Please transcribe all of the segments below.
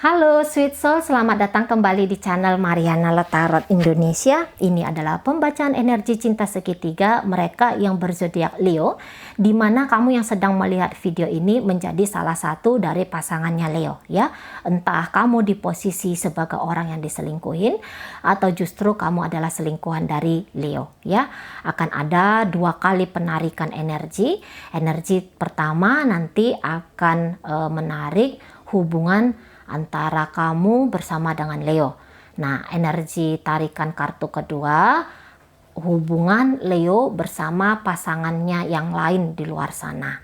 Halo Sweet Soul, selamat datang kembali di channel Mariana Tarot Indonesia. Ini adalah pembacaan energi cinta segitiga mereka yang berzodiak Leo, di mana kamu yang sedang melihat video ini menjadi salah satu dari pasangannya Leo, ya. Entah kamu di posisi sebagai orang yang diselingkuhin atau justru kamu adalah selingkuhan dari Leo, ya. Akan ada dua kali penarikan energi. Energi pertama nanti akan menarik hubungan antara kamu bersama dengan Leo. Nah, energi tarikan kartu kedua, hubungan Leo bersama pasangannya yang lain di luar sana.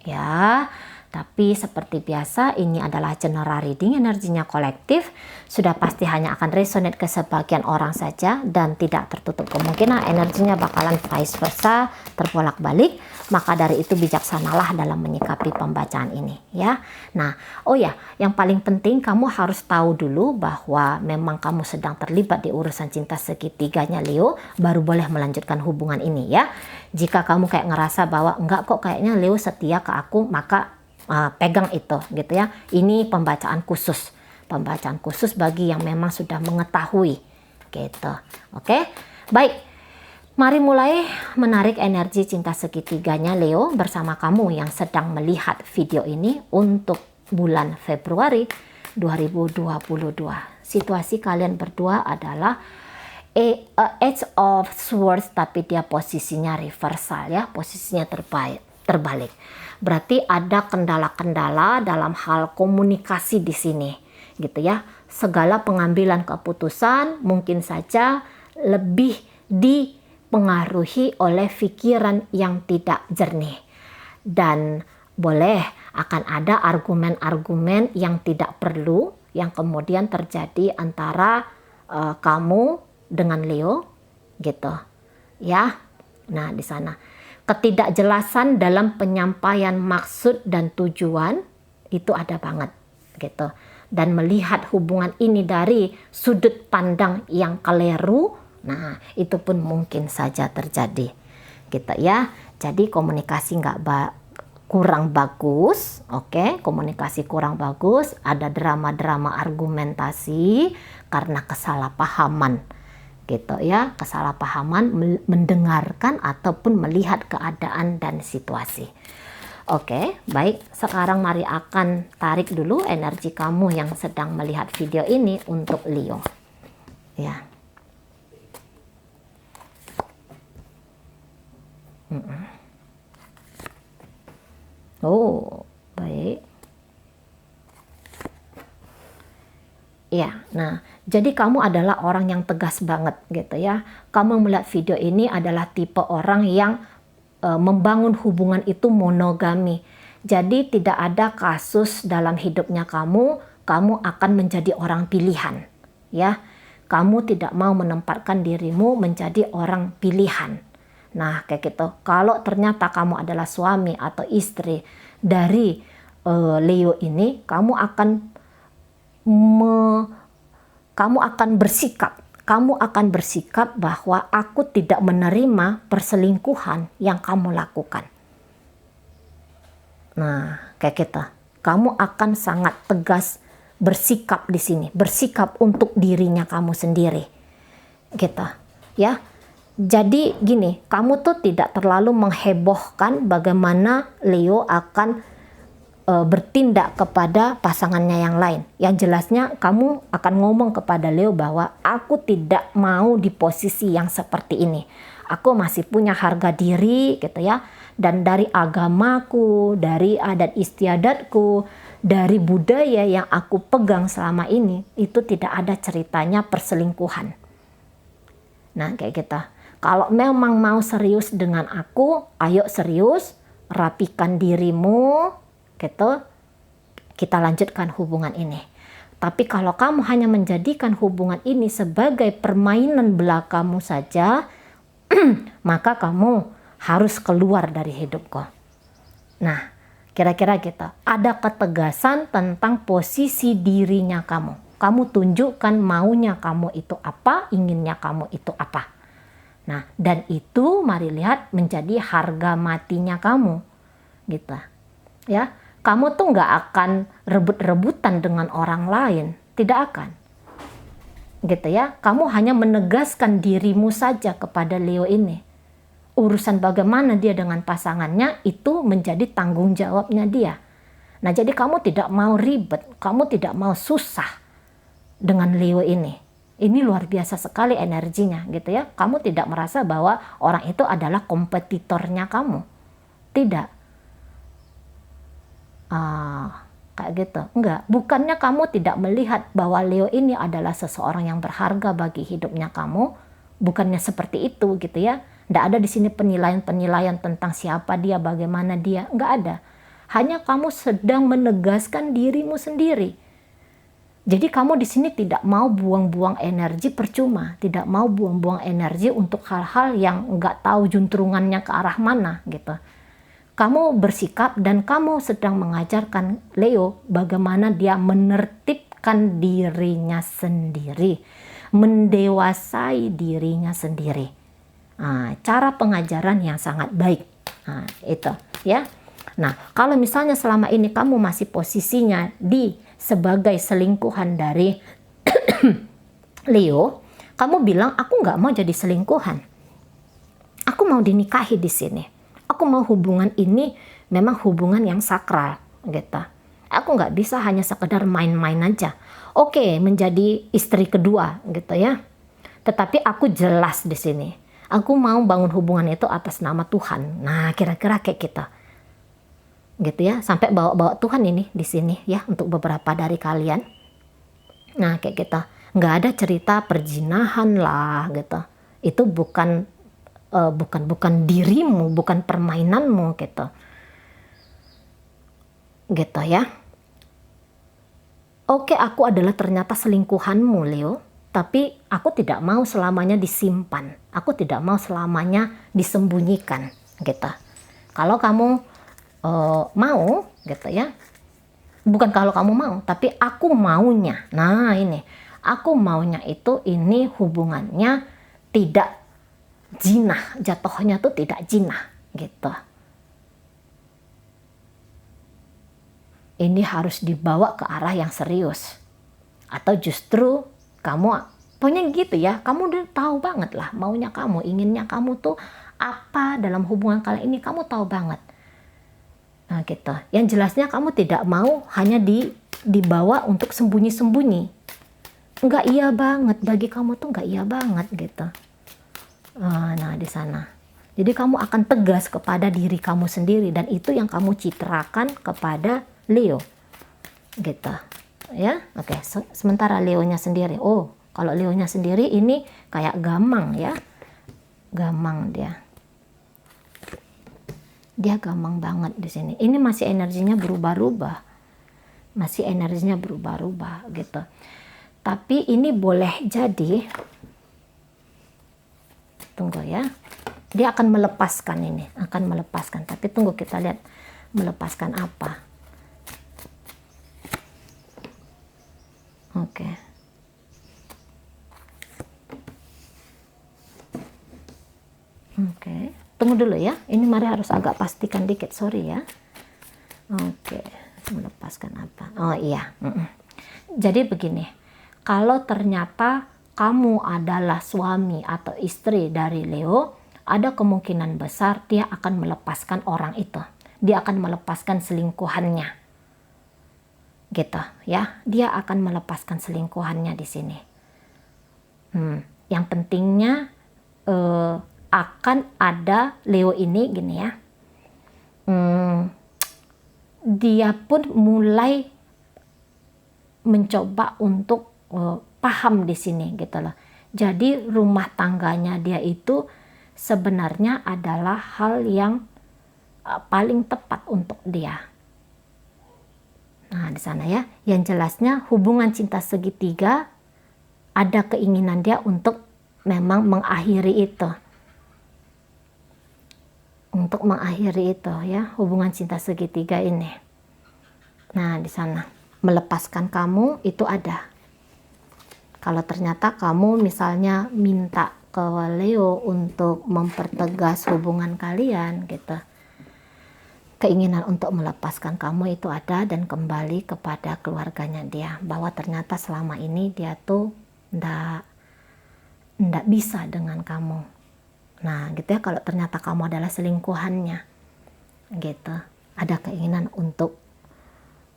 Ya, tapi seperti biasa ini adalah general reading, energinya kolektif. Sudah pasti hanya akan resonate ke sebagian orang saja dan tidak tertutup kemungkinan energinya bakalan vice versa, terbolak-balik. Maka dari itu bijaksanalah dalam menyikapi pembacaan ini, ya. Nah, oh ya, yang paling penting kamu harus tahu dulu bahwa memang kamu sedang terlibat di urusan cinta segitiganya Leo, baru boleh melanjutkan hubungan ini, ya. Jika kamu kayak ngerasa bahwa enggak kok kayaknya Leo setia ke aku, maka pegang itu, gitu ya. Ini pembacaan khusus bagi yang memang sudah mengetahui, gitu. Oke, baik. Mari mulai menarik energi cinta segitiganya Leo bersama kamu yang sedang melihat video ini untuk bulan Februari 2022. Situasi kalian berdua adalah Eight of Swords, tapi dia posisinya reversal, ya, posisinya terbalik. Berarti ada kendala-kendala dalam hal komunikasi di sini, gitu ya. Segala pengambilan keputusan mungkin saja lebih dipengaruhi oleh pikiran yang tidak jernih, dan boleh akan ada argumen-argumen yang tidak perlu yang kemudian terjadi antara kamu dengan Leo, gitu ya. Nah, di sana ketidakjelasan dalam penyampaian maksud dan tujuan itu ada banget, gitu. Dan melihat hubungan ini dari sudut pandang yang keliru, nah itu pun mungkin saja terjadi, gitu ya. Jadi komunikasi kurang bagus, oke? Komunikasi kurang bagus, ada drama-drama argumentasi karena kesalahpahaman, gitu ya. Kesalahpahaman mendengarkan ataupun melihat keadaan dan situasi. Oke, baik. Sekarang mari akan tarik dulu energi kamu yang sedang melihat video ini untuk Leo, ya. Oh, baik. Ya, nah, jadi kamu adalah orang yang tegas banget, gitu ya. Kamu melihat video ini adalah tipe orang yang membangun hubungan itu monogami. Jadi tidak ada kasus dalam hidupnya kamu akan menjadi orang pilihan, ya. Kamu tidak mau menempatkan dirimu menjadi orang pilihan. Nah, kayak gitu. Kalau ternyata kamu adalah suami atau istri dari Leo ini, kamu akan bersikap bahwa aku tidak menerima perselingkuhan yang kamu lakukan. Nah, kayak gitu. Kamu akan sangat tegas bersikap di sini, bersikap untuk dirinya kamu sendiri, gitu ya. Jadi gini, kamu tuh tidak terlalu menghebohkan bagaimana Leo akan bertindak kepada pasangannya yang lain. Yang jelasnya kamu akan ngomong kepada Leo bahwa aku tidak mau di posisi yang seperti ini. Aku masih punya harga diri, gitu ya. Dan dari agamaku, dari adat istiadatku, dari budaya yang aku pegang selama ini, itu tidak ada ceritanya perselingkuhan. Nah, kayak gitu. Kalau memang mau serius dengan aku, ayo serius, rapikan dirimu, gitu, kita lanjutkan hubungan ini. Tapi kalau kamu hanya menjadikan hubungan ini sebagai permainan belakamu saja, maka kamu harus keluar dari hidupku. Nah, kira-kira gitu. Ada ketegasan tentang posisi dirinya kamu. Kamu tunjukkan maunya kamu itu apa, inginnya kamu itu apa. Nah, dan itu mari lihat menjadi harga matinya kamu, gitu ya. Kamu tuh nggak akan rebut-rebutan dengan orang lain, tidak akan. Gitu ya, kamu hanya menegaskan dirimu saja kepada Leo ini. Urusan bagaimana dia dengan pasangannya itu menjadi tanggung jawabnya dia. Nah, jadi kamu tidak mau ribet, kamu tidak mau susah dengan Leo ini. Ini luar biasa sekali energinya gitu ya. Kamu tidak merasa bahwa orang itu adalah kompetitornya kamu. Tidak. Kayak gitu. Enggak. Bukannya kamu tidak melihat bahwa Leo ini adalah seseorang yang berharga bagi hidupnya kamu. Bukannya seperti itu gitu ya. Tidak ada di sini penilaian-penilaian tentang siapa dia, bagaimana dia. Enggak ada. Hanya kamu sedang menegaskan dirimu sendiri. Jadi kamu di sini tidak mau buang-buang energi percuma, tidak mau buang-buang energi untuk hal-hal yang nggak tahu juntrungannya ke arah mana gitu. Kamu bersikap dan kamu sedang mengajarkan Leo bagaimana dia menertibkan dirinya sendiri, mendewasai dirinya sendiri. Nah, cara pengajaran yang sangat baik. Nah, itu ya. Nah, kalau misalnya selama ini kamu masih posisinya sebagai selingkuhan dari Leo, kamu bilang aku nggak mau jadi selingkuhan. Aku mau dinikahi di sini. Aku mau hubungan ini memang hubungan yang sakral, gitu. Aku nggak bisa hanya sekedar main-main aja. Oke, menjadi istri kedua, gitu ya. Tetapi aku jelas di sini. Aku mau bangun hubungan itu atas nama Tuhan. Nah, kira-kira kayak kita. Gitu ya, sampai bawa-bawa Tuhan ini di sini ya untuk beberapa dari kalian. Nah, kayak kita nggak ada cerita perjinahan lah gitu. Itu bukan dirimu, bukan permainanmu gitu. Gitu ya. Oke, aku adalah ternyata selingkuhanmu, Leo, tapi aku tidak mau selamanya disimpan. Aku tidak mau selamanya disembunyikan gitu. Kalau kamu mau gitu ya, bukan kalau kamu mau, tapi aku maunya. Nah, ini aku maunya itu ini hubungannya tidak jinah, jatuhnya tuh tidak jinah gitu. Ini harus dibawa ke arah yang serius, atau justru kamu pokoknya gitu ya, kamu udah tahu banget lah maunya kamu, inginnya kamu tuh apa dalam hubungan kalian ini, kamu tahu banget. Nah gitu, yang jelasnya kamu tidak mau hanya dibawa untuk sembunyi-sembunyi. Enggak iya banget, bagi kamu tuh enggak iya banget gitu. Nah di sana. Jadi kamu akan tegas kepada diri kamu sendiri dan itu yang kamu citrakan kepada Leo. Gitu. Ya, oke. Sementara Leonya sendiri, kalau Leonya sendiri ini kayak gamang ya. Gamang dia. Dia gampang banget di sini. Ini masih energinya berubah-ubah. Masih energinya berubah-ubah gitu. Tapi ini boleh jadi, tunggu ya. Dia akan melepaskan ini, akan melepaskan. Tapi tunggu kita lihat melepaskan apa. Oke. Oke. Tunggu dulu ya, ini Mari harus agak pastikan dikit, sorry ya. Oke, melepaskan apa? Oh iya. Jadi begini, kalau ternyata kamu adalah suami atau istri dari Leo, ada kemungkinan besar dia akan melepaskan orang itu. Dia akan melepaskan selingkuhannya. Gitu ya, dia akan melepaskan selingkuhannya di sini. Yang pentingnya akan ada Leo ini gini ya, dia pun mulai mencoba untuk paham di sini gitu loh. Jadi rumah tangganya dia itu sebenarnya adalah hal yang paling tepat untuk dia. Nah di sana ya, yang jelasnya hubungan cinta segitiga ada keinginan dia untuk memang mengakhiri itu. Untuk mengakhiri itu ya, hubungan cinta segitiga ini. Nah di sana melepaskan kamu itu ada. Kalau ternyata kamu misalnya minta ke Leo untuk mempertegas hubungan kalian gitu, keinginan untuk melepaskan kamu itu ada dan kembali kepada keluarganya dia, bahwa ternyata selama ini dia tuh ndak bisa dengan kamu. Nah gitu ya, kalau ternyata kamu adalah selingkuhannya gitu, ada keinginan untuk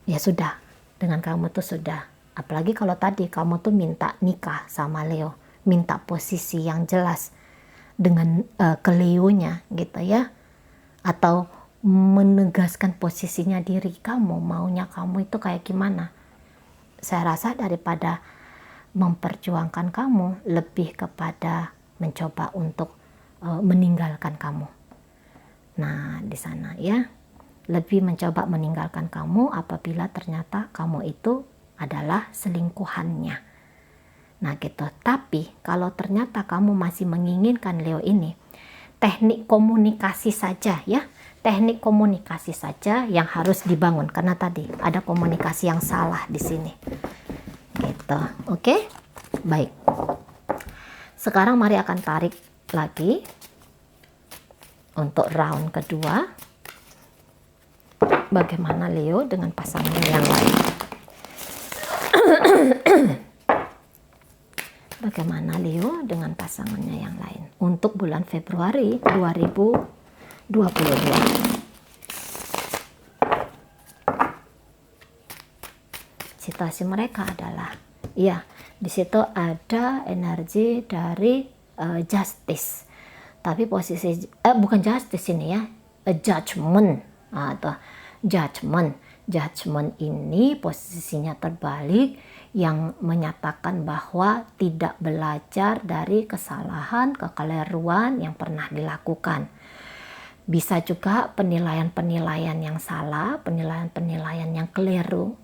ya sudah, dengan kamu tuh sudah. Apalagi kalau tadi kamu tuh minta nikah sama Leo, minta posisi yang jelas dengan ke Leonya gitu ya, atau menegaskan posisinya diri kamu, maunya kamu itu kayak gimana. Saya rasa daripada memperjuangkan kamu, lebih kepada mencoba untuk meninggalkan kamu. Nah di sana ya, lebih mencoba meninggalkan kamu apabila ternyata kamu itu adalah selingkuhannya. Nah gitu. Tapi kalau ternyata kamu masih menginginkan Leo ini, teknik komunikasi saja ya, teknik komunikasi saja yang harus dibangun, karena tadi ada komunikasi yang salah di sini gitu. Oke, baik, sekarang mari akan tarik lagi untuk round kedua, bagaimana Leo dengan pasangannya yang lain. Bagaimana Leo dengan pasangannya yang lain untuk bulan Februari 2022. Situasi mereka adalah, ya, di situ ada energi dari justice, tapi posisi bukan justice ini ya, judgment atau judgment ini posisinya terbalik, yang menyatakan bahwa tidak belajar dari kesalahan, kekeliruan yang pernah dilakukan. Bisa juga penilaian-penilaian yang salah, penilaian-penilaian yang keliru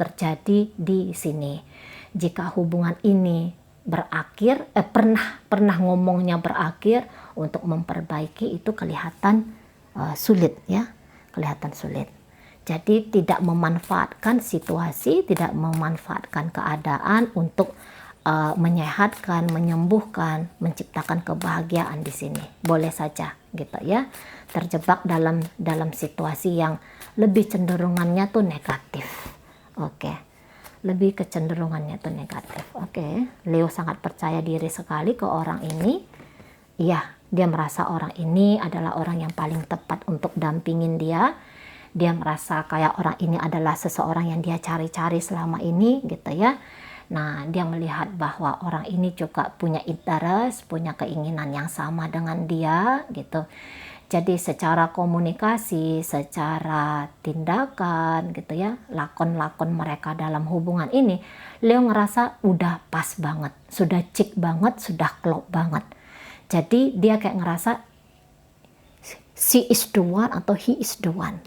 terjadi di sini. Jika hubungan ini berakhir, pernah ngomongnya berakhir, untuk memperbaiki itu kelihatan sulit ya, kelihatan sulit. Jadi tidak memanfaatkan situasi, tidak memanfaatkan keadaan untuk menyehatkan, menyembuhkan, menciptakan kebahagiaan di sini. Boleh saja gitu ya, terjebak dalam situasi yang lebih cenderungannya tuh negatif. Oke. Lebih kecenderungannya tuh negatif. Oke. Leo sangat percaya diri sekali ke orang ini. Iya, dia merasa orang ini adalah orang yang paling tepat untuk dampingin dia. Dia merasa kayak orang ini adalah seseorang yang dia cari-cari selama ini gitu ya. Nah, dia melihat bahwa orang ini juga punya interest, punya keinginan yang sama dengan dia gitu. Jadi secara komunikasi, secara tindakan gitu ya, lakon-lakon mereka dalam hubungan ini, Leo ngerasa udah pas banget, sudah cik banget, sudah klop banget. Jadi dia kayak ngerasa she is the one atau he is the one.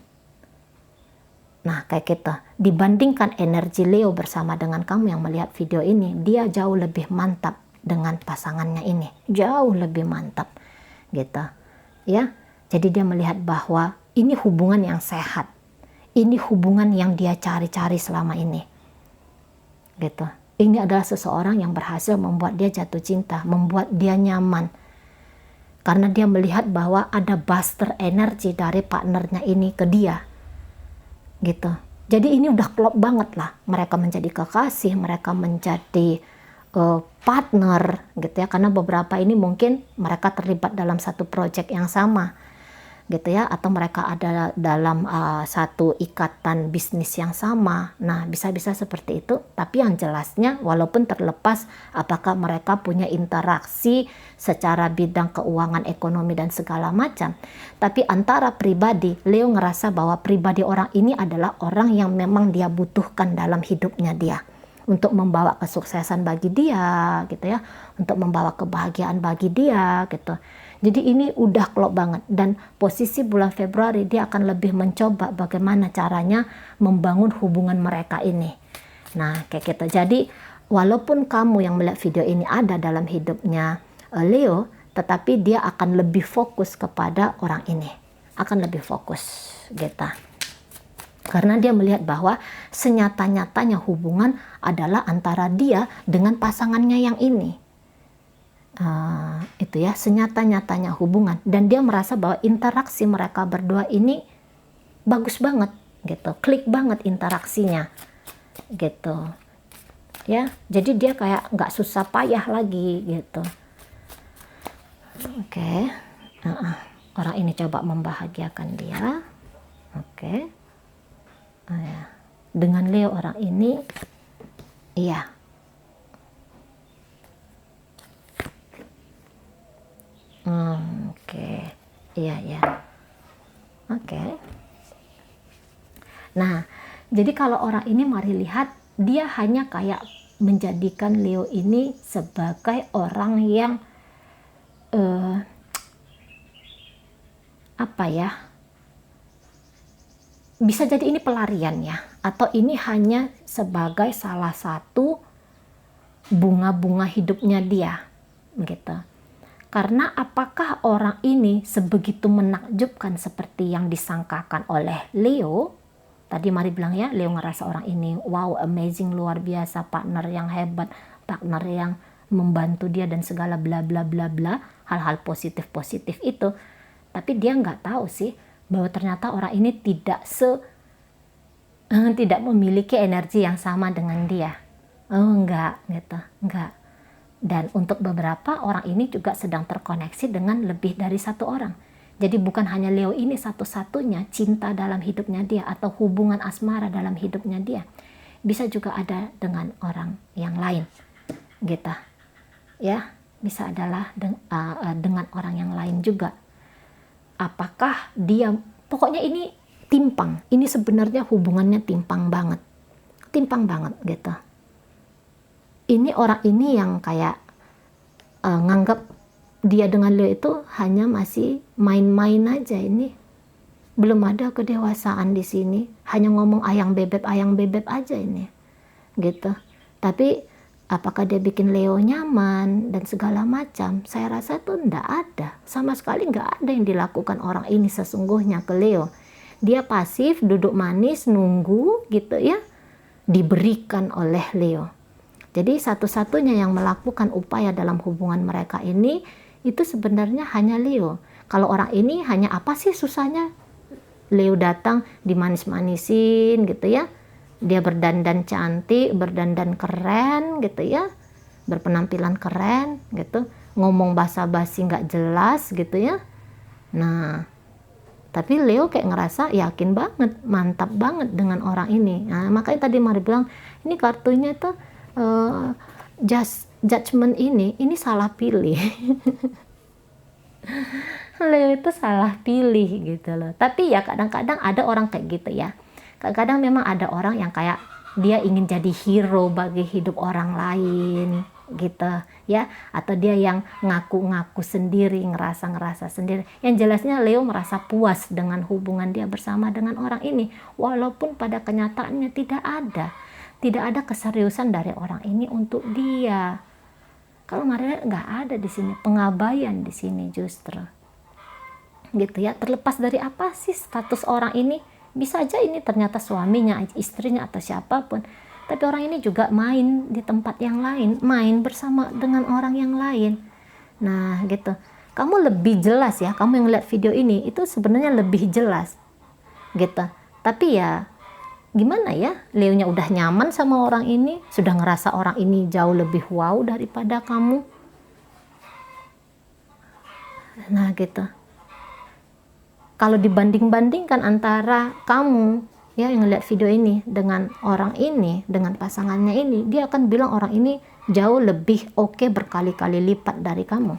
Nah kayak gitu, dibandingkan energi Leo bersama dengan kamu yang melihat video ini, dia jauh lebih mantap dengan pasangannya ini, jauh lebih mantap gitu ya. Jadi dia melihat bahwa ini hubungan yang sehat, ini hubungan yang dia cari-cari selama ini gitu. Ini adalah seseorang yang berhasil membuat dia jatuh cinta, membuat dia nyaman, karena dia melihat bahwa ada booster energi dari partnernya ini ke dia gitu. Jadi ini udah klop banget lah, mereka menjadi kekasih, mereka menjadi partner gitu ya, karena beberapa ini mungkin mereka terlibat dalam satu project yang sama gitu ya, atau mereka ada dalam satu ikatan bisnis yang sama. Nah bisa-bisa seperti itu, tapi yang jelasnya walaupun terlepas apakah mereka punya interaksi secara bidang keuangan, ekonomi dan segala macam, tapi antara pribadi, Leo ngerasa bahwa pribadi orang ini adalah orang yang memang dia butuhkan dalam hidupnya dia, untuk membawa kesuksesan bagi dia gitu ya, untuk membawa kebahagiaan bagi dia gitu. Jadi ini udah klop banget, dan posisi bulan Februari dia akan lebih mencoba bagaimana caranya membangun hubungan mereka ini. Nah kayak gitu. Jadi walaupun kamu yang melihat video ini ada dalam hidupnya Leo, tetapi dia akan lebih fokus kepada orang ini, akan lebih fokus gitu. Karena dia melihat bahwa senyata-nyatanya hubungan adalah antara dia dengan pasangannya yang ini. Itu ya, senyata-nyatanya hubungan. Dan dia merasa bahwa interaksi mereka berdua ini bagus banget gitu, klik banget interaksinya gitu ya. Jadi dia kayak nggak susah payah lagi gitu. Oke. Orang ini coba membahagiakan dia. Oke. Dengan Leo orang ini, iya. Oke. Iya, ya. Oke. Nah, jadi kalau orang ini mari lihat, dia hanya kayak menjadikan Leo ini sebagai orang yang apa ya, bisa jadi ini pelarian ya, atau ini hanya sebagai salah satu bunga-bunga hidupnya dia gitu. Karena apakah orang ini sebegitu menakjubkan seperti yang disangkakan oleh Leo? Tadi Mari bilang ya, Leo ngerasa orang ini wow, amazing, luar biasa, partner yang hebat, partner yang membantu dia dan segala bla bla bla bla, hal-hal positif itu. Tapi dia nggak tahu sih bahwa ternyata orang ini tidak memiliki energi yang sama dengan dia. Enggak gitu, enggak. Dan untuk beberapa orang ini juga sedang terkoneksi dengan lebih dari satu orang. Jadi bukan hanya Leo ini satu-satunya cinta dalam hidupnya dia atau hubungan asmara dalam hidupnya dia. Bisa juga ada dengan orang yang lain gitu. Ya, bisa adalah dengan orang yang lain juga. Apakah dia, pokoknya ini timpang. Ini sebenarnya hubungannya timpang banget gitu. Ini orang ini yang kayak nganggap dia dengan Leo itu hanya masih main-main aja. Ini belum ada kedewasaan di sini, hanya ngomong ayang bebek aja ini gitu. Tapi apakah dia bikin Leo nyaman dan segala macam? Saya rasa tuh enggak ada. Sama sekali enggak ada yang dilakukan orang ini sesungguhnya ke Leo. Dia pasif, duduk manis, nunggu gitu ya, diberikan oleh Leo. Jadi satu-satunya yang melakukan upaya dalam hubungan mereka ini, itu sebenarnya hanya Leo. Kalau orang ini hanya apa sih susahnya? Leo datang dimanis-manisin gitu ya. Dia berdandan cantik, berdandan keren gitu ya, berpenampilan keren gitu, ngomong basa-basi nggak jelas gitu ya. Nah, tapi Leo kayak ngerasa yakin banget, mantap banget dengan orang ini. Nah, makanya tadi Mari bilang, ini kartunya tuh judgment ini salah pilih. Leo itu salah pilih gitu loh. Tapi ya kadang-kadang ada orang kayak gitu ya. Kadang-kadang memang ada orang yang kayak dia ingin jadi hero bagi hidup orang lain gitu ya, atau dia yang ngaku-ngaku sendiri, ngerasa sendiri. Yang jelasnya Leo merasa puas dengan hubungan dia bersama dengan orang ini, walaupun pada kenyataannya tidak ada keseriusan dari orang ini untuk dia. Kalau Maria nggak ada di sini, pengabaian di sini justru gitu ya. Terlepas dari apa sih status orang ini, bisa aja ini ternyata suaminya, istrinya, atau siapapun. Tapi orang ini juga main di tempat yang lain, main bersama dengan orang yang lain. Nah gitu, kamu lebih jelas ya, kamu yang lihat video ini itu sebenarnya lebih jelas gitu. Tapi ya gimana ya, Leonya udah nyaman sama orang ini, sudah ngerasa orang ini jauh lebih wow daripada kamu. Nah gitu. Kalau dibanding-bandingkan antara kamu ya yang lihat video ini dengan orang ini, dengan pasangannya ini, dia akan bilang orang ini jauh lebih oke berkali-kali lipat dari kamu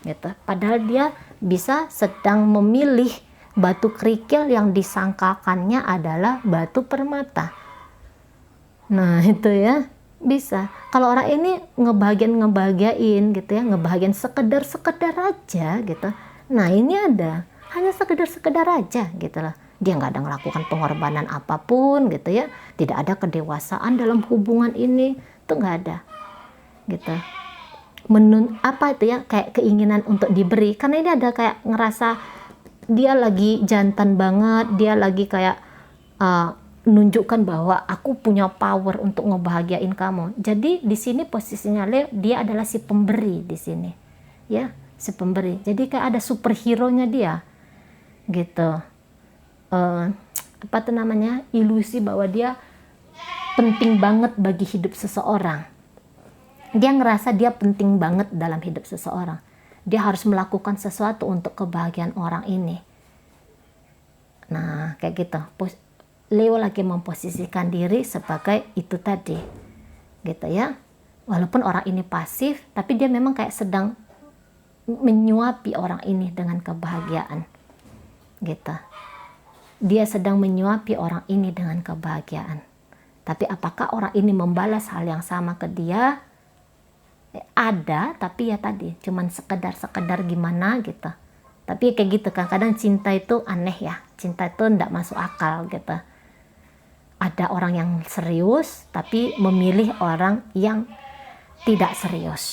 gitu. Padahal dia bisa sedang memilih batu kerikil yang disangkakannya adalah batu permata. Nah itu ya, bisa. Kalau orang ini ngebahagiain gitu ya, ngebahagiain sekedar aja gitu. Nah ini ada hanya sekedar aja gitu lah. Dia nggak ada melakukan pengorbanan apapun gitu ya. Tidak ada kedewasaan dalam hubungan ini, itu nggak ada gitu. Apa itu ya, kayak keinginan untuk diberi. Karena ini ada kayak ngerasa dia lagi jantan banget, dia lagi kayak menunjukkan bahwa aku punya power untuk ngebahagiain kamu. Jadi di sini posisinya Leo, dia adalah si pemberi di sini, ya, si pemberi. Jadi kayak ada superhero-nya dia, gitu. apa tuh namanya, ilusi bahwa dia penting banget bagi hidup seseorang. Dia ngerasa dia penting banget dalam hidup seseorang. Dia harus melakukan sesuatu untuk kebahagiaan orang ini. Nah, kayak gitu. Leo lagi memposisikan diri sebagai itu tadi. Gitu ya. Walaupun orang ini pasif, tapi dia memang kayak sedang menyuapi orang ini dengan kebahagiaan. Gitu. Dia sedang menyuapi orang ini dengan kebahagiaan. Tapi apakah orang ini membalas hal yang sama ke dia? Ada, tapi ya tadi cuman sekedar gimana gitu. Tapi kayak gitu kan, kadang cinta itu aneh ya. Cinta itu enggak masuk akal gitu. Ada orang yang serius tapi memilih orang yang tidak serius.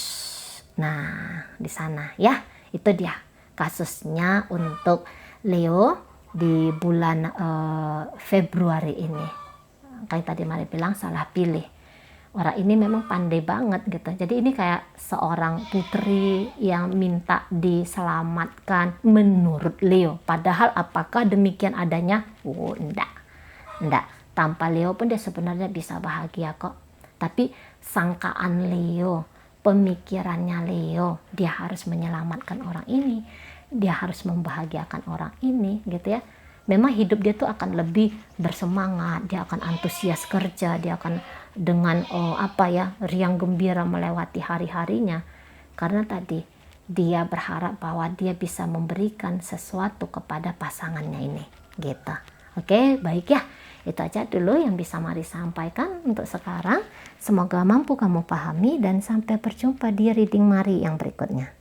Nah, di sana ya, itu dia kasusnya untuk Leo di bulan Februari ini. Kayak tadi Mari bilang salah pilih. Orang ini memang pandai banget gitu. Jadi ini kayak seorang putri yang minta diselamatkan menurut Leo. Padahal apakah demikian adanya? Oh, enggak. Tanpa Leo pun dia sebenarnya bisa bahagia kok. Tapi sangkaan Leo, pemikirannya Leo, dia harus menyelamatkan orang ini. Dia harus membahagiakan orang ini gitu ya. Memang hidup dia tuh akan lebih bersemangat, dia akan antusias kerja, dia akan dengan riang gembira melewati hari-harinya. Karena tadi dia berharap bahwa dia bisa memberikan sesuatu kepada pasangannya ini, gitu. Oke, baik ya. Itu aja dulu yang bisa Mari sampaikan untuk sekarang. Semoga mampu kamu pahami dan sampai berjumpa di reading Mari yang berikutnya.